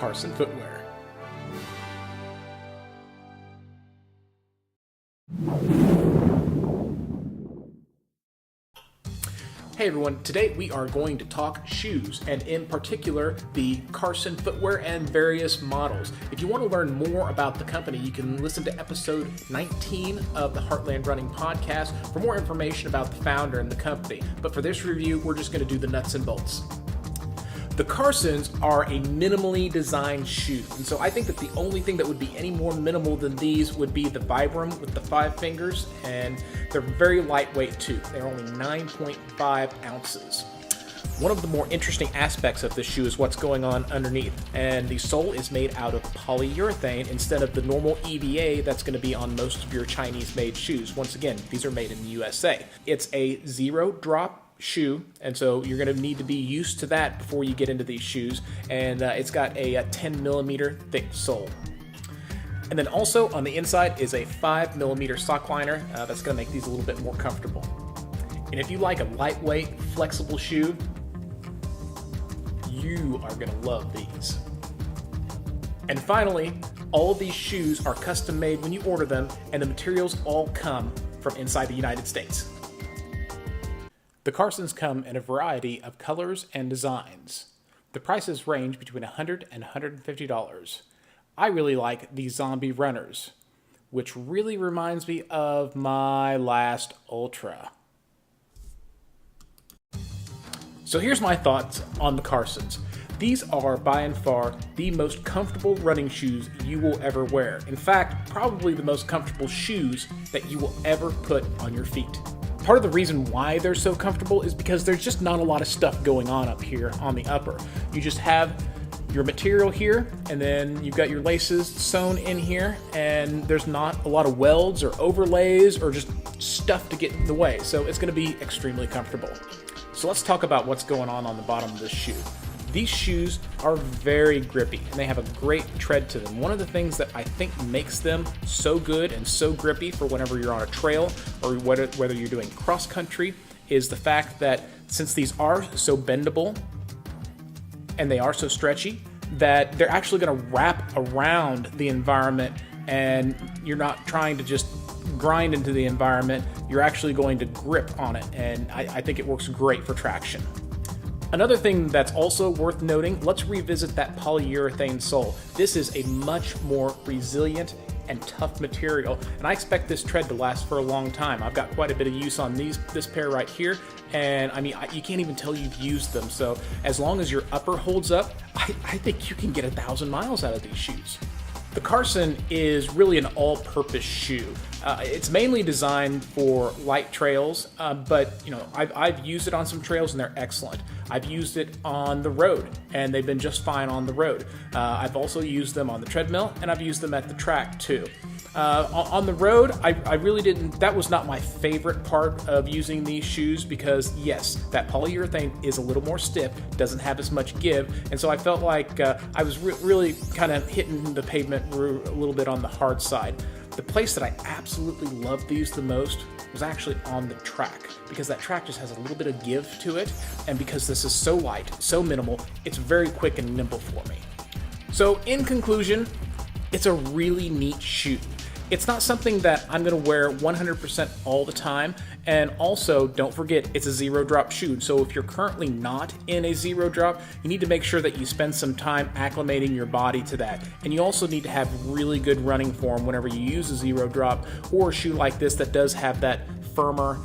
Carson Footwear. Hey everyone, today we are going to talk shoes, and in particular the Carson Footwear and various models. If you want to learn more about the company, you can listen to episode 19 of the Heartland Running podcast for more information about the founder and the company. But for this review, we're just going to do the nuts and bolts. The Carsons are a minimally designed shoe, and so I think that the only thing that would be any more minimal than these would be the Vibram with the 5 fingers, and they're very lightweight too. They're only 9.5 ounces. One of the more interesting aspects of this shoe is what's going on underneath, and the sole is made out of polyurethane instead of the normal EVA that's going to be on most of your Chinese-made shoes. Once again, these are made in the USA. It's a zero-drop shoe, and so you're going to need to be used to that before you get into these shoes, and it's got a 10 millimeter thick sole. And then also on the inside is a 5 millimeter sock liner that's going to make these a little bit more comfortable. And if you like a lightweight, flexible shoe, you are going to love these. And finally, all of these shoes are custom made when you order them, and the materials all come from inside the United States. The Carsons come in a variety of colors and designs. The prices range between $100 and $150. I really like the Zombie Runners, which really reminds me of my last Ultra. So here's my thoughts on the Carsons. These are by and far the most comfortable running shoes you will ever wear. In fact, probably the most comfortable shoes that you will ever put on your feet. Part of the reason why they're so comfortable is because there's just not a lot of stuff going on up here on the upper. You just have your material here, and then you've got your laces sewn in here, and there's not a lot of welds or overlays or just stuff to get in the way, so it's going to be extremely comfortable. So let's talk about what's going on the bottom of this shoe. These shoes are very grippy, and they have a great tread to them. One of the things that I think makes them so good and so grippy for whenever you're on a trail or whether you're doing cross country is the fact that since these are so bendable and they are so stretchy, that they're actually going to wrap around the environment, and you're not trying to just grind into the environment. You're actually going to grip on it, and I think it works great for traction. Another thing that's also worth noting, let's revisit that polyurethane sole. This is a much more resilient and tough material, and I expect this tread to last for a long time. I've got quite a bit of use on this pair right here, and I mean, you can't even tell you've used them. So as long as your upper holds up, I think you can get 1,000 miles out of these shoes. The Carson is really an all-purpose shoe. It's mainly designed for light trails, but you know, I've used it on some trails and they're excellent. I've used it on the road and they've been just fine on the road. I've also used them on the treadmill, and I've used them at the track too. On the road, I really didn't, that was not my favorite part of using these shoes because yes, that polyurethane is a little more stiff, doesn't have as much give, and so I felt like I was really kind of hitting the pavement a little bit on the hard side. The place that I absolutely loved these the most was actually on the track, because that track just has a little bit of give to it, and because this is so light, so minimal, it's very quick and nimble for me. So in conclusion, it's a really neat shoe. It's not something that I'm going to wear 100% all the time, and also don't forget it's a zero drop shoe. So if you're currently not in a zero drop, you need to make sure that you spend some time acclimating your body to that. And you also need to have really good running form whenever you use a zero drop or a shoe like this that does have that firmer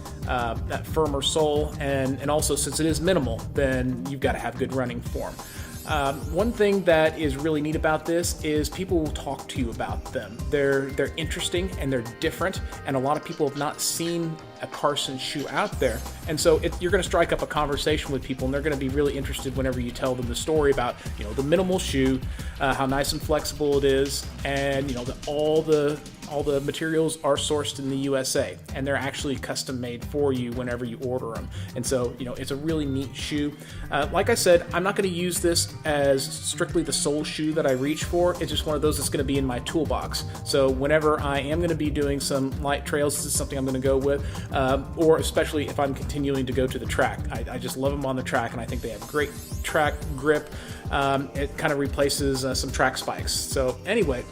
sole, and also since it is minimal, then you've got to have good running form. One thing that is really neat about this is people will talk to you about them. They're interesting and they're different, and a lot of people have not seen a Carson shoe out there, and so you're going to strike up a conversation with people, and they're going to be really interested whenever you tell them the story about, you know, the minimal shoe, how nice and flexible it is, and you know, all the materials are sourced in the USA, and they're actually custom made for you whenever you order them. And so, you know, it's a really neat shoe. Like I said, I'm not going to use this as strictly the sole shoe that I reach for. It's just one of those that's going to be in my toolbox. So whenever I am going to be doing some light trails, this is something I'm going to go with. or especially if I'm continuing to go to the track. I just love them on the track, and I think they have great track grip. It kind of replaces some track spikes. So anyway,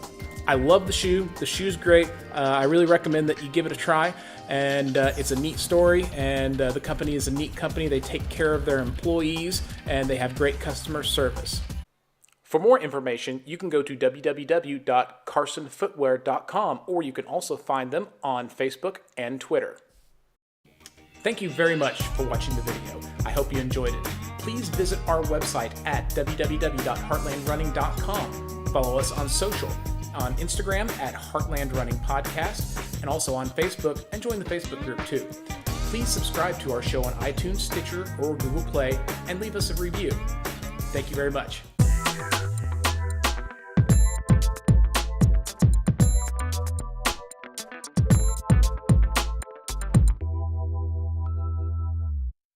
I love the shoe. The shoe's great. I really recommend that you give it a try. And it's a neat story, and the company is a neat company. They take care of their employees, and they have great customer service. For more information, you can go to www.carsonfootwear.com, or you can also find them on Facebook and Twitter. Thank you very much for watching the video. I hope you enjoyed it. Please visit our website at www.heartlandrunning.com. Follow us on social, on Instagram at Heartland Running Podcast, and also on Facebook, and join the Facebook group too. Please subscribe to our show on iTunes, Stitcher, or Google Play, and leave us a review. Thank you very much.